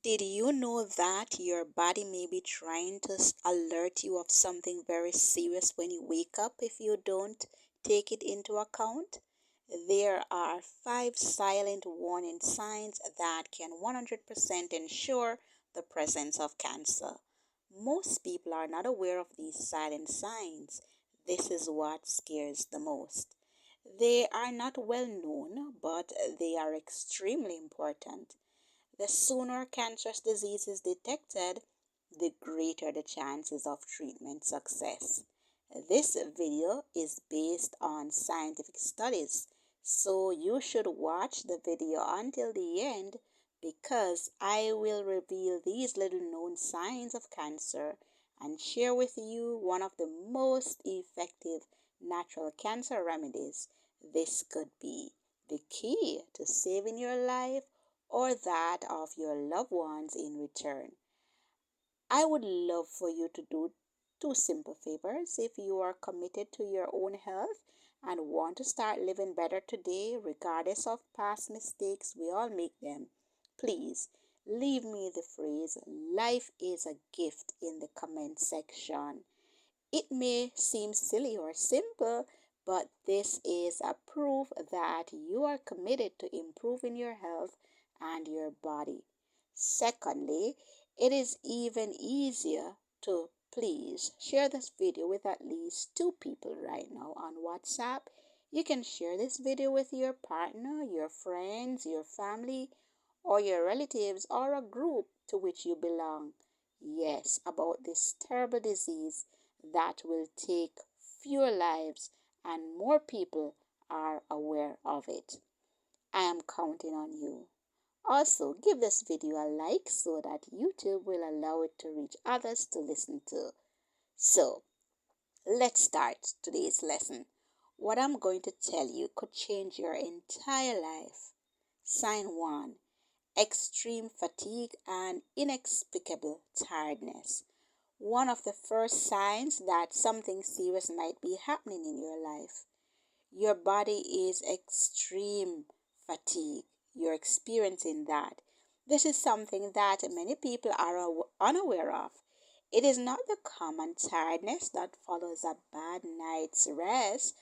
Did you know that your body may be trying to alert you of something very serious when you wake up if you don't take it into account? There are 5 silent warning signs that can 100% ensure the presence of cancer. Most people are not aware of these silent signs. This is what scares the most. They are not well known, but they are extremely important. The sooner cancerous disease is detected, the greater the chances of treatment success. This video is based on scientific studies, so you should watch the video until the end because I will reveal these little known signs of cancer and share with you one of the most effective natural cancer remedies. This could be the key to saving your life or that of your loved ones in return. I would love for you to do 2 simple favors if you are committed to your own health and want to start living better today, regardless of past mistakes. We all make them. Please leave me the phrase "life is a gift" in the comment section. It may seem silly or simple, but this is a proof that you are committed to improving your health and your body. Secondly, it is even easier to please share this video with at least 2 people right now on WhatsApp. You can share this video with your partner, your friends, your family, or your relatives, or a group to which you belong. Yes, about this terrible disease that will take fewer lives and more people are aware of it. I am counting on you. Also, give this video a like so that YouTube will allow it to reach others to listen to. So, let's start today's lesson. What I'm going to tell you could change your entire life. Sign 1: extreme fatigue and inexplicable tiredness. One of the first signs that something serious might be happening in your life. Your body is extreme fatigue. You're experiencing that. This is something that many people are unaware of. It is not the common tiredness that follows a bad night's rest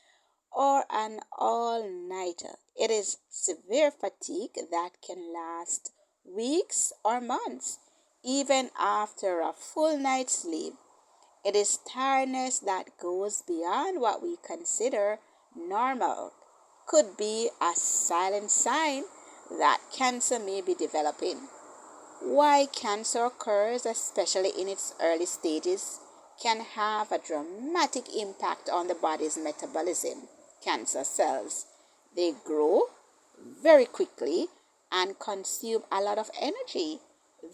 or an all-nighter. It is severe fatigue that can last weeks or months, even after a full night's sleep. It is tiredness that goes beyond what we consider normal. Could be a silent sign that cancer may be developing. Why cancer occurs, especially in its early stages, can have a dramatic impact on the body's metabolism. Cancer cells, they grow very quickly and consume a lot of energy.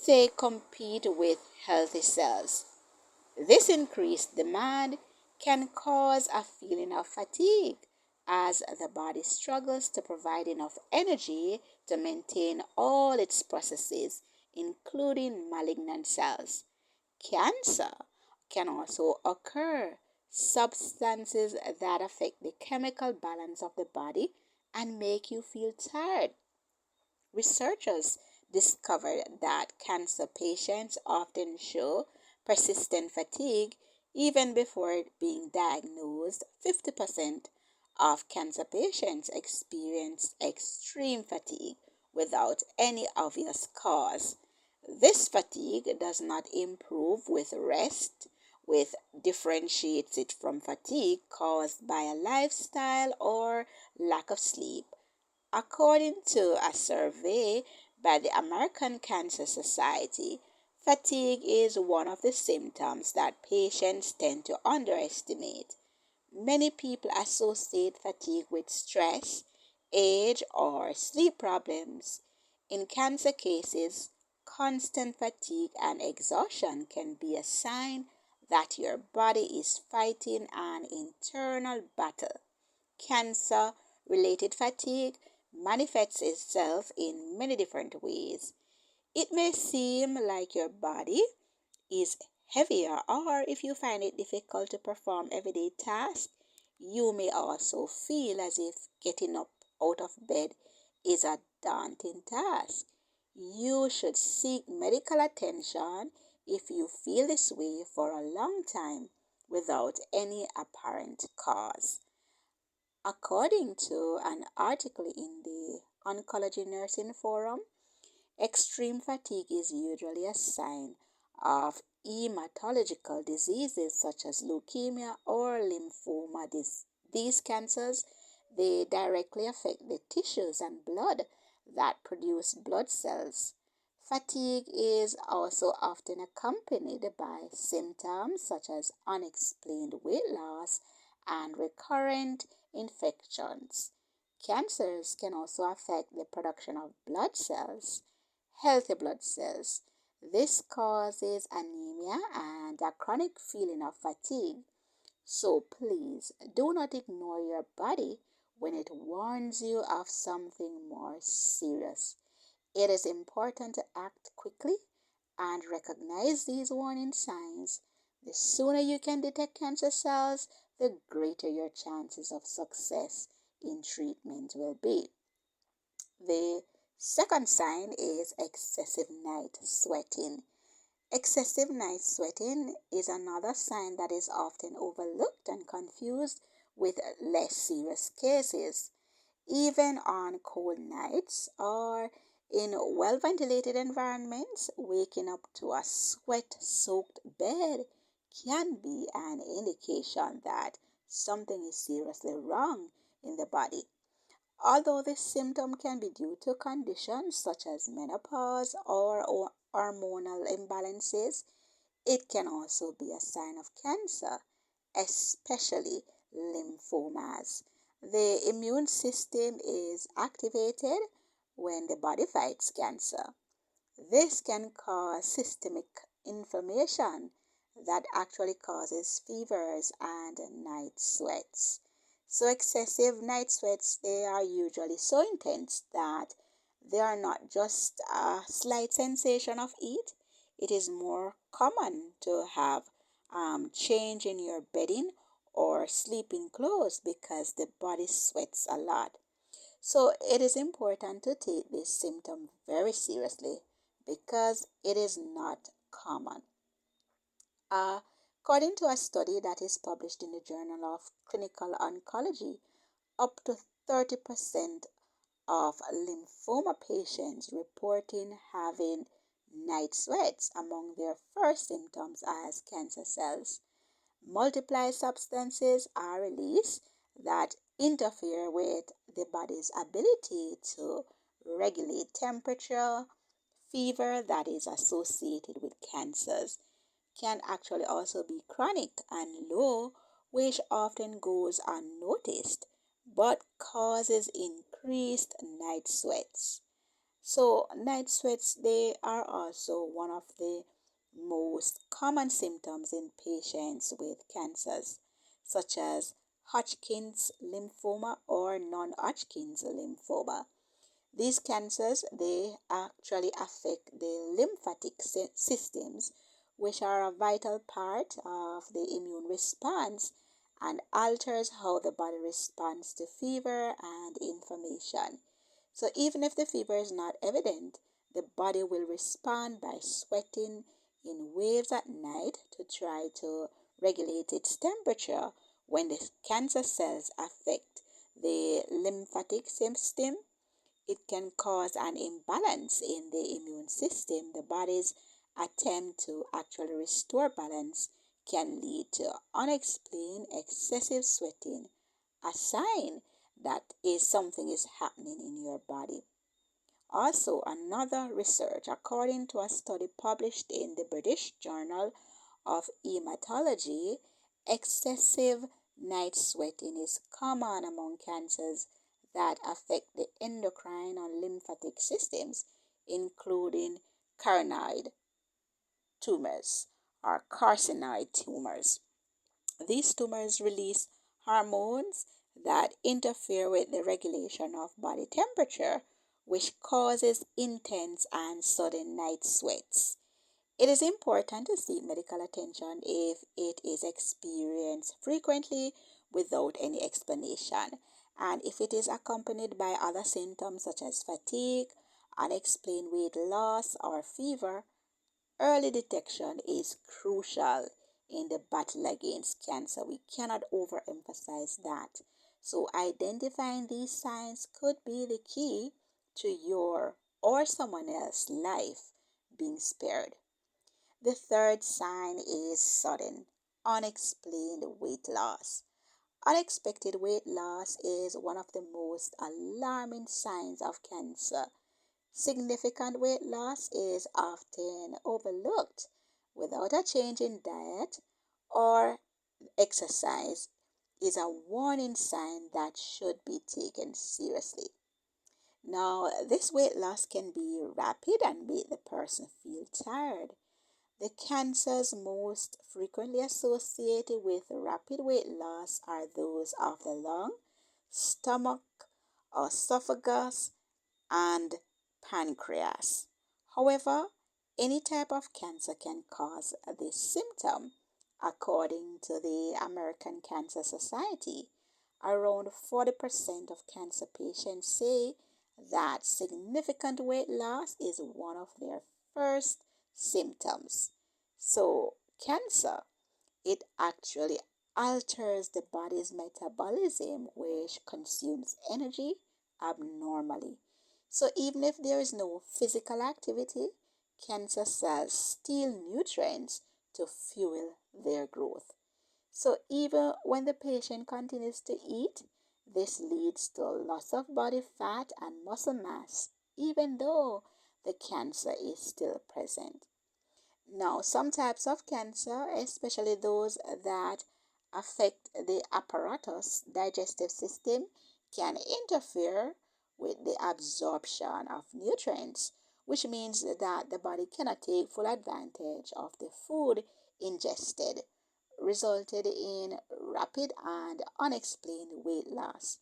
They compete with healthy cells. This increased demand can cause a feeling of fatigue as the body struggles to provide enough energy to maintain all its processes, including malignant cells. Cancer can also occur. Substances that affect the chemical balance of the body and make you feel tired. Researchers discovered that cancer patients often show persistent fatigue even before being diagnosed. 50% of cancer patients experience extreme fatigue without any obvious cause. This fatigue does not improve with rest, which differentiates it from fatigue caused by a lifestyle or lack of sleep. According to a survey by the American Cancer Society, fatigue is one of the symptoms that patients tend to underestimate. Many people associate fatigue with stress, age, or sleep problems. In cancer cases, constant fatigue and exhaustion can be a sign that your body is fighting an internal battle. Cancer related fatigue manifests itself in many different ways. It may seem like your body is heavier, or if you find it difficult to perform everyday tasks, you may also feel as if getting up out of bed is a daunting task. You should seek medical attention if you feel this way for a long time without any apparent cause. According to an article in the Oncology Nursing Forum, extreme fatigue is usually a sign of hematological diseases such as leukemia or lymphoma. These cancers, they directly affect the tissues and blood that produce blood cells. Fatigue is also often accompanied by symptoms such as unexplained weight loss and recurrent infections. Cancers can also affect the production of blood cells, healthy blood cells. This causes anemia and a chronic feeling of fatigue. So please do not ignore your body when it warns you of something more serious. It is important to act quickly and recognize these warning signs. The sooner you can detect cancer cells, the greater your chances of success in treatment will be. The second sign is excessive night sweating. Excessive night sweating is another sign that is often overlooked and confused with less serious cases. Even on cold nights or in well ventilated environments, waking up to a sweat soaked bed can be an indication that something is seriously wrong in the body. Although this symptom can be due to conditions such as menopause or hormonal imbalances, it can also be a sign of cancer, especially lymphomas. The immune system is activated when the body fights cancer. This can cause systemic inflammation that actually causes fevers and night sweats. So excessive night sweats, they are usually so intense that they are not just a slight sensation of heat. It is more common to have change in your bedding or sleeping clothes because the body sweats a lot. So it is important to take this symptom very seriously because it is not common. Uh, According to a study that is published in the Journal of Clinical Oncology, up to 30% of lymphoma patients reporting having night sweats among their first symptoms as cancer cells. Multiple substances are released that interfere with the body's ability to regulate temperature. Fever that is associated with cancers can actually also be chronic and low, which often goes unnoticed but causes increased night sweats. So, night sweats, they are also one of the most common symptoms in patients with cancers, such as Hodgkin's lymphoma or non-Hodgkin's lymphoma. These cancers, they actually affect the lymphatic systems, which are a vital part of the immune response and alters how the body responds to fever and inflammation. So even if the fever is not evident, the body will respond by sweating in waves at night to try to regulate its temperature. When the cancer cells affect the lymphatic system, it can cause an imbalance in the immune system. The body's attempt to actually restore balance can lead to unexplained excessive sweating, a sign that is something is happening in your body. Also, another research, according to a study published in the British Journal of Hematology, excessive night sweating is common among cancers that affect the endocrine and lymphatic systems, including carcinoid tumors or carcinoid tumors. These tumors release hormones that interfere with the regulation of body temperature, which causes intense and sudden night sweats. It is important to seek medical attention if it is experienced frequently without any explanation, and if it is accompanied by other symptoms such as fatigue, unexplained weight loss, or fever, early detection is crucial in the battle against cancer. We cannot overemphasize that. So, identifying these signs could be the key to your or someone else's life being spared. The third sign is sudden, unexplained weight loss. Unexpected weight loss is one of the most alarming signs of cancer. Significant weight loss is often overlooked without a change in diet or exercise is a warning sign that should be taken seriously. Now, this weight loss can be rapid and make the person feel tired. The cancers most frequently associated with rapid weight loss are those of the lung, stomach, esophagus, and pancreas. However, any type of cancer can cause this symptom. According to the American Cancer Society, around 40% of cancer patients say that significant weight loss is one of their first symptoms. So, cancer, it actually alters the body's metabolism, which consumes energy abnormally. So, even if there is no physical activity, cancer cells steal nutrients to fuel their growth. So, even when the patient continues to eat, this leads to loss of body fat and muscle mass, even though the cancer is still present. Now, some types of cancer, especially those that affect the apparatus digestive system, can interfere with the absorption of nutrients, which means that the body cannot take full advantage of the food ingested, resulted in rapid and unexplained weight loss.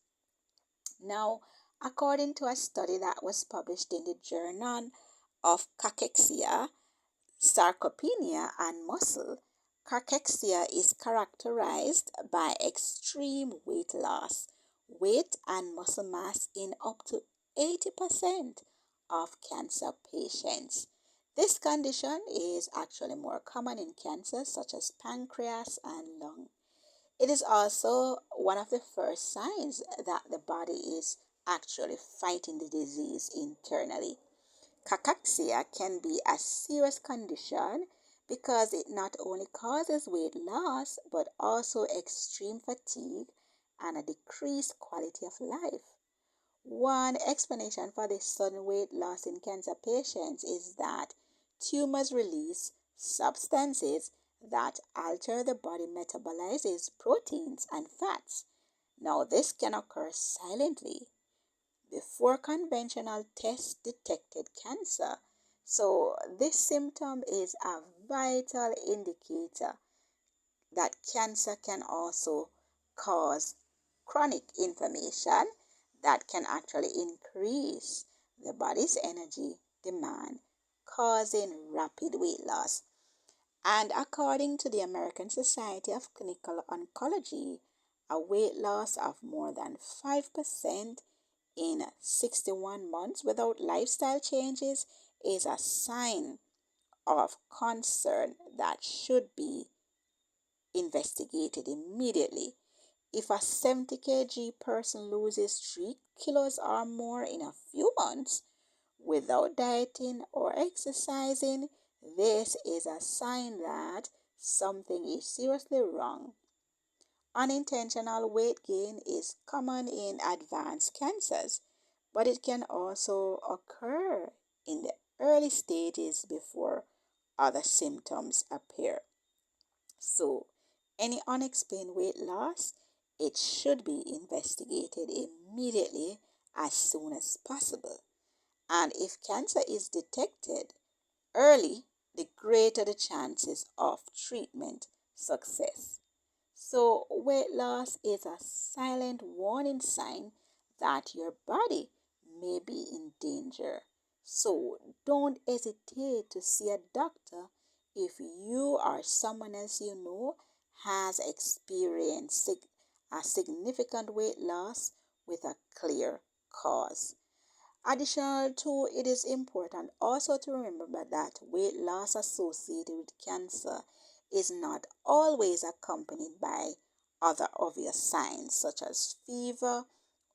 Now, according to a study that was published in the Journal of Cachexia, sarcopenia, and muscle, cachexia is characterized by extreme weight loss, weight and muscle mass in up to 80% of cancer patients. This condition is actually more common in cancers such as pancreas and lung. It is also one of the first signs that the body is actually fighting the disease internally. Cachexia can be a serious condition because it not only causes weight loss but also extreme fatigue and a decreased quality of life. One explanation for this sudden weight loss in cancer patients is that tumors release substances that alter the body metabolizes proteins and fats. Now, this can occur silently before conventional tests detected cancer. So, this symptom is a vital indicator that cancer can also cause chronic inflammation that can actually increase the body's energy demand, causing rapid weight loss. And according to the American Society of Clinical Oncology, a weight loss of more than 5% in 61 months without lifestyle changes is a sign of concern that should be investigated immediately. If a 70 kg person loses 3 kilos or more in a few months without dieting or exercising, this is a sign that something is seriously wrong. Unintentional weight gain is common in advanced cancers, but it can also occur in the early stages before other symptoms appear. So, any unexplained weight loss, it should be investigated immediately as soon as possible. And if cancer is detected early, the greater the chances of treatment success. So, weight loss is a silent warning sign that your body may be in danger. So, don't hesitate to see a doctor if you or someone else you know has experienced a significant weight loss with a clear cause. Additional to it is important also to remember that weight loss associated with cancer is not always accompanied by other obvious signs such as fever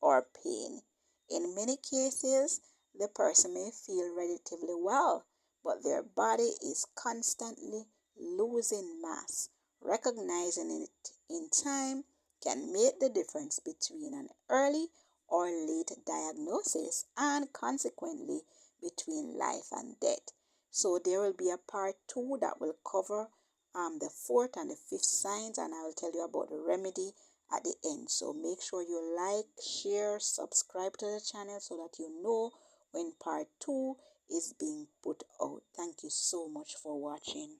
or pain. In many cases, the person may feel relatively well, but their body is constantly losing mass. Recognizing it in time can make the difference between an early or late diagnosis and consequently between life and death. So there will be a part 2 that will cover the fourth and the fifth signs, and I will tell you about the remedy at the end. So make sure you like, share, subscribe to the channel so that you know when part 2 is being put out. Thank you so much for watching.